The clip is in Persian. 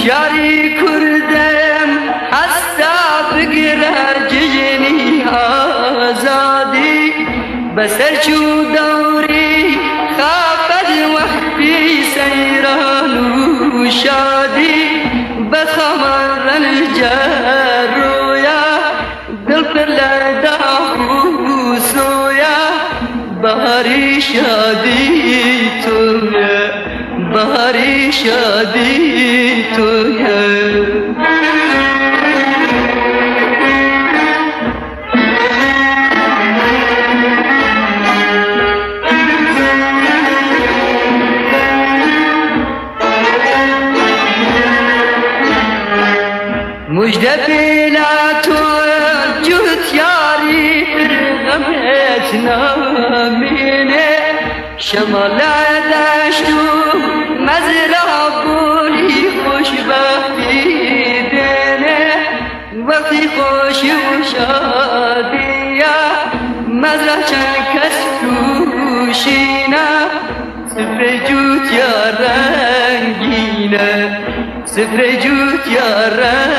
یاری کردم حستا بگره ججنی آزادی بسر چو دوری خافت وحبی سیران و شادی بخمر الجرویا دل پر لدا خوصویا بهاری شادی تویا بهاری شادی تویا مجد بلا تو جهت یاری غمت نامینه شمال دشتو مزرعه بولی خوشبختی دینه وقتی خوشی و شادیه مزرعه چند کس توشینه سفر جوت یا رنگینه سفر جوت یا رنگینه